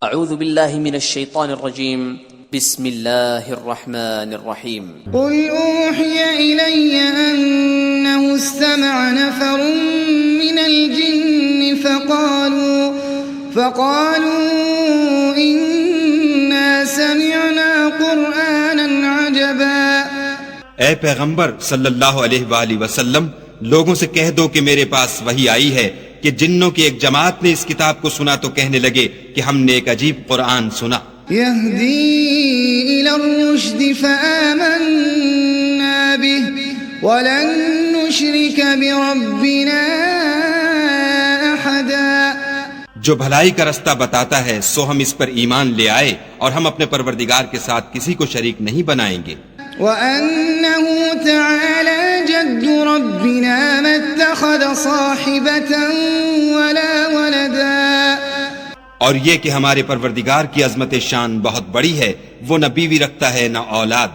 اعوذ باللہ من الشیطان الرجیم بسم اللہ الرحمن الرحیم قل اوحی الی انه استمع نفر من الجن فقالوا انا سمعنا قرآنا عجبا. اے پیغمبر صلی اللہ علیہ وآلہ وسلم، لوگوں سے کہہ دو کہ میرے پاس وحی آئی ہے کہ جنوں کی ایک جماعت نے اس کتاب کو سنا تو کہنے لگے کہ ہم نے ایک عجیب قرآن سنا. يهدي إلى الرشد فآمنا به ولن نشرك بربنا أحدا. جو بھلائی کا رستہ بتاتا ہے سو ہم اس پر ایمان لے آئے اور ہم اپنے پروردگار کے ساتھ کسی کو شریک نہیں بنائیں گے. وأنه تعالى جد ربنا ما اتخذ صاحبة ولا ولدا. اور یہ کہ ہمارے پروردگار کی عظمت شان بہت بڑی ہے، وہ نہ بیوی رکھتا ہے نہ اولاد.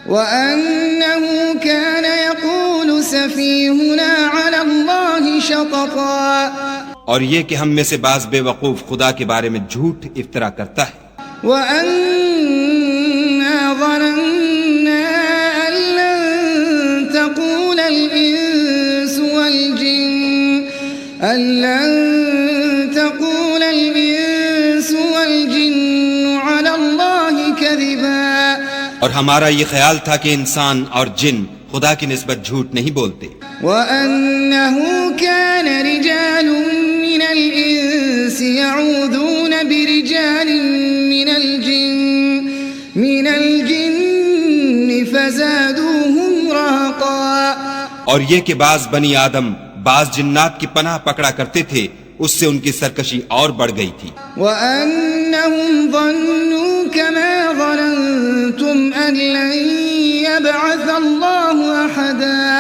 وأنه كان يقول سفيهنا على الله شططا. اور یہ کہ ہم میں سے بعض بے وقوف خدا کے بارے میں جھوٹ افطرا کرتا ہے. وأنا ظننا أن لن تقول الإنس والجن على الله كذبا. اور ہمارا یہ خیال تھا کہ انسان اور جن خدا کی نسبت جھوٹ نہیں بولتے. وأنه كان رجال من الإنس يعوذون برجال من الجن فزادوهم رهقا. اور یہ کہ بعض بنی آدم بعض جنات کی پناہ پکڑا کرتے تھے، اس سے ان کی سرکشی اور بڑھ گئی تھی. وَأَنَّهُمْ ظَنُّوا كَمَا ظَنَنْتُمْ أَن لَّن يَبْعَثَ اللَّهُ أَحَدًا.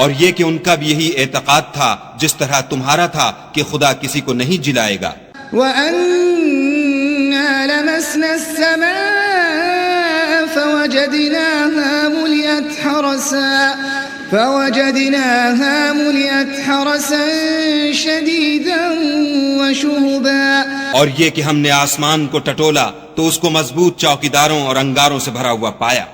اور یہ کہ ان کا بھی یہی اعتقاد تھا جس طرح تمہارا تھا کہ خدا کسی کو نہیں جلائے گا. وَأَنَّا لَمَسْنَا السَّمَاءَ فوجدناها ملئت حرسا شديدا وشهبا. اور یہ کہ ہم نے آسمان کو ٹٹولا تو اس کو مضبوط چوکیداروں اور انگاروں سے بھرا ہوا پایا.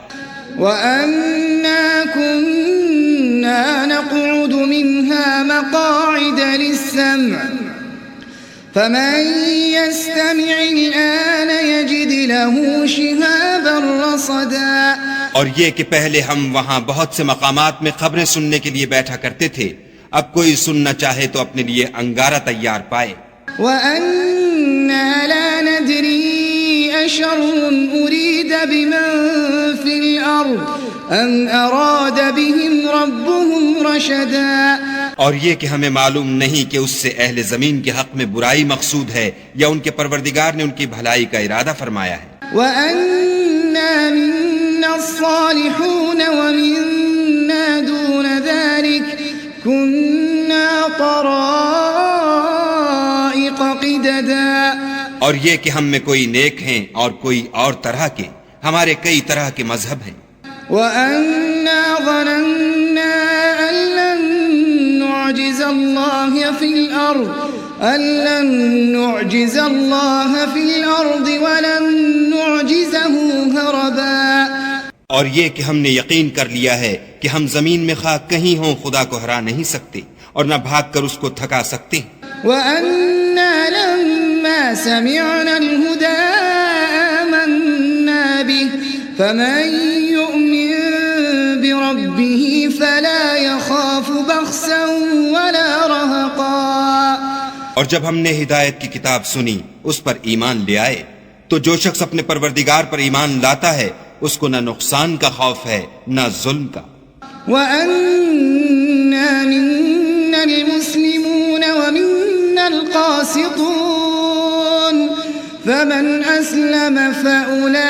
وَأَنَّا كُنَّا نَقْعُدُ مِنْهَا مَقَاعِدَ لِلسَّمْعِ فَمَنْ يَسْتَمِعِ الْآنَ يَجِدْ لَهُ شِهَابًا رَصَدًا. اور یہ کہ پہلے ہم وہاں بہت سے مقامات میں خبریں سننے کے لیے بیٹھا کرتے تھے، اب کوئی سننا چاہے تو اپنے لیے انگارہ تیار پائے. وَأَنَّا لَا نَدْرِي أَشَرٌ أُرِيدَ بِمَن فِي الْأَرْضِ أَمْ أَرَادَ بِهِمْ رَبُّهُمْ رَشَدًا. اور یہ کہ ہمیں معلوم نہیں کہ اس سے اہل زمین کے حق میں برائی مقصود ہے یا ان کے پروردگار نے ان کی بھلائی کا ارادہ فرمایا ہے. وَأَنَّا مِنَّا الصَّالِحُونَ وَمِنَّا دُونَ ذَلِكَ كُنَّا طَرَائِقَ قِدَدًا. اور یہ کہ ہم میں کوئی نیک ہیں اور کوئی اور طرح کے، ہمارے کئی طرح کے مذہب ہیں. وَأَنَّا ظَنَنَّا أَن لَّن نُّعْجِزَ اللَّهَ فِي الْأَرْضِ وَلَن نُّعْجِزَهُ هَرَبًا. اور یہ کہ ہم نے یقین کر لیا ہے کہ ہم زمین میں خواہ کہیں ہوں خدا کو ہرا نہیں سکتے اور نہ بھاگ کر اس کو تھکا سکتے. وَأَنَّا لَمَّا سَمِعْنَا الْهُدَىٰ آمَنَّا بِهِ فَمَن يُؤْمِن بِرَبِّهِ فَلَا يَخَافُ بَخْسًا وَلَا رَهَقًا. اور جب ہم نے ہدایت کی کتاب سنی اس پر ایمان لے آئے تو جو شخص اپنے پروردگار پر ایمان لاتا ہے اس کو نہ نقصان کا خوف ہے نہ ظلم کا. وَأَنَّا مِنَّا الْمُسْلِمُونَ وَمِنَّا الْقَاسِطُونَ فَمَنْ أَسْلَمَ فَأُولَئِكَ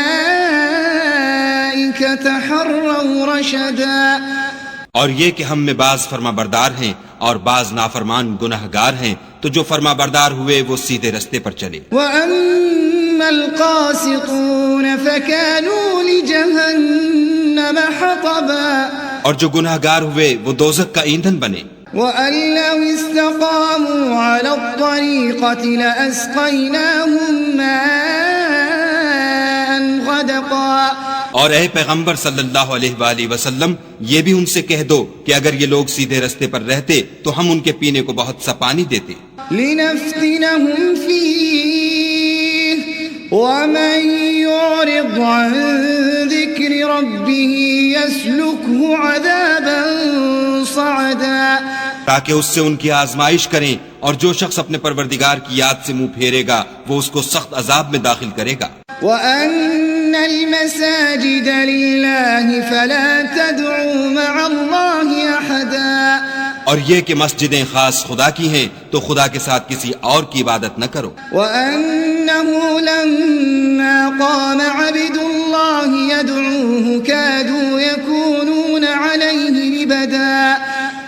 تَحَرَّوْا رَشَدًا. اور یہ کہ ہم میں بعض فرما بردار ہیں اور بعض نافرمان گناہگار ہیں تو جو فرما بردار ہوئے وہ سیدھے رستے پر چلے. وَأَمَّا الْقَاسِطُونَ فَكَانُوا لِجَهَنَّمَ حَطَبًا. اور جو گناہگار ہوئے وہ دوزخ کا ایندھن بنے. وَأَن لَّوْ اسْتَقَامُوا عَلَى الطَّرِيقَةِ لَأَسْقَيْنَاهُم مَّاءً اور اے پیغمبر صلی اللہ علیہ وآلہ وسلم یہ بھی ان سے کہہ دو کہ اگر یہ لوگ سیدھے رستے پر رہتے تو ہم ان کے پینے کو بہت سا پانی دیتے لنفتنهم فيه ومن يعرض عن ذكر ربه يسلكه عذابا صعدا تاکہ اس سے ان کی آزمائش کریں، اور جو شخص اپنے پروردگار کی یاد سے منہ پھیرے گا وہ اس کو سخت عذاب میں داخل کرے گا۔ وَأَنَّ الْمَسَاجِدَ لِلَّهِ فَلَا تَدْعُوا مَعَ اللَّهِ أَحَدًا، اور یہ کہ مسجدیں خاص خدا کی ہیں تو خدا کے ساتھ کسی اور کی عبادت نہ کرو۔ وَأَنَّهُ لَمَّا قَامَ عَبْدُ اللَّهِ يَدْعُوهُ كَادُوا يَكُونُونَ عَلَيْهِ لِبَدًا،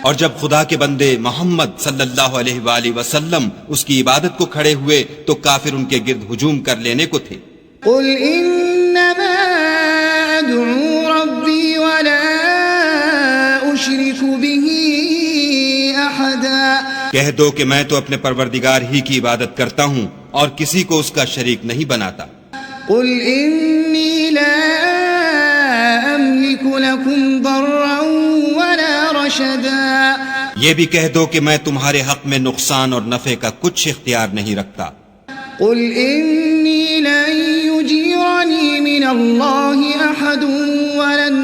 اور جب خدا کے بندے محمد صلی اللہ علیہ وآلہ وسلم اس کی عبادت کو کھڑے ہوئے تو کافر ان کے گرد ہجوم کر لینے کو تھے۔ قل انما ادعو ربی ولا اشرک به احدا، کہہ دو کہ میں تو اپنے پروردگار ہی کی عبادت کرتا ہوں اور کسی کو اس کا شریک نہیں بناتا۔ قل انی لا املک لکم ضرا ولا رشدا، یہ بھی کہہ دو کہ میں تمہارے حق میں نقصان اور نفع کا کچھ اختیار نہیں رکھتا۔ قل انی لن يجيرني من الله أحد ولن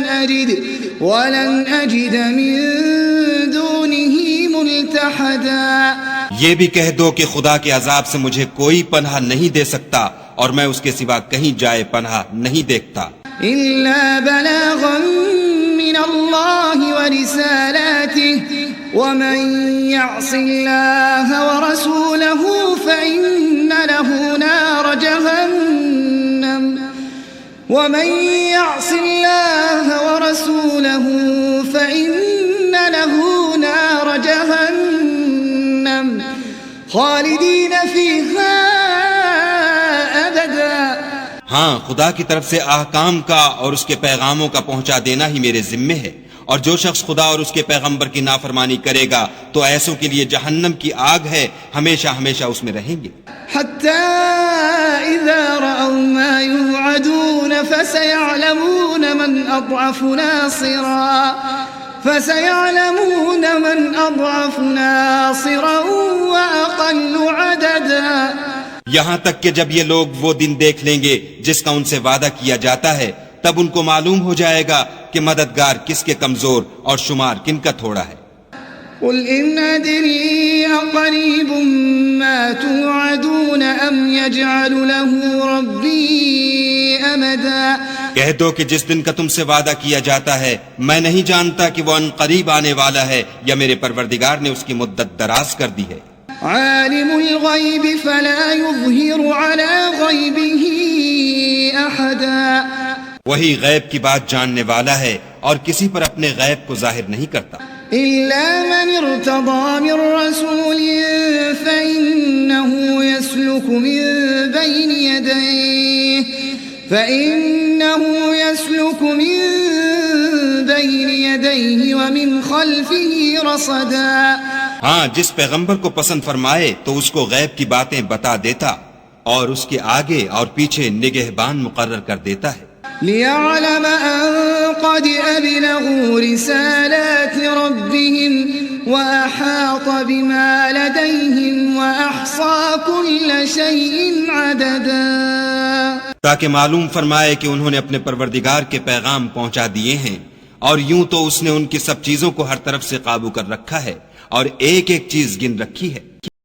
أجد من دونه ملتحدا، یہ بھی کہہ دو کہ خدا کے عذاب سے مجھے کوئی پناہ نہیں دے سکتا اور میں اس کے سوا کہیں جائے پناہ نہیں دیکھتا، إلا بلاغا من الله ورسالاته ومن يعص الله ورسوله فإن له نار جهنم ومن يعص الله ورسوله فإن له نار جهنم خالدين فيها أبدا۔ ہاں خدا کی طرف سے احکام کا اور اس کے پیغاموں کا پہنچا دینا ہی میرے ذمے ہے، اور جو شخص خدا اور اس کے پیغمبر کی نافرمانی کرے گا تو ایسوں کے لیے جہنم کی آگ ہے، ہمیشہ ہمیشہ اس میں رہیں گے۔ حتى إذا رأوا ما يوعدون فسيعلمون من أضعف ناصرا وأقل عددا، یہاں تک کہ جب یہ لوگ وہ دن دیکھ لیں گے جس کا ان سے وعدہ کیا جاتا ہے تب ان کو معلوم ہو جائے گا کہ مددگار کس کے کمزور اور شمار کن کا تھوڑا ہے۔ قل إن أدري أقريب ما توعدون أم يجعل له ربي أمدا، کہہ دو کہ جس دن کا تم سے وعدہ کیا جاتا ہے میں نہیں جانتا کہ وہ ان قریب آنے والا ہے یا میرے پروردگار نے اس کی مدت دراز کر دی ہے۔ عالم الغیب فلا يظهر على غیبه أحدا، وہی غیب کی بات جاننے والا ہے اور کسی پر اپنے غیب کو ظاہر نہیں کرتا، إلا من ارتضى من رسول فإنه يسلك من بين يديه ومن خلفه رصدا، ہاں جس پیغمبر کو پسند فرمائے تو اس کو غیب کی باتیں بتا دیتا اور اس کے آگے اور پیچھے نگہبان مقرر کر دیتا ہے۔ ليعلم أن قد أبلغوا رسالات ربهم وأحاط بما لديهم وأحصى كل شيء عددا، تاکہ معلوم فرمائے کہ انہوں نے اپنے پروردگار کے پیغام پہنچا دیے ہیں، اور یوں تو اس نے ان کی سب چیزوں کو ہر طرف سے قابو کر رکھا ہے اور ایک ایک چیز گن رکھی ہے۔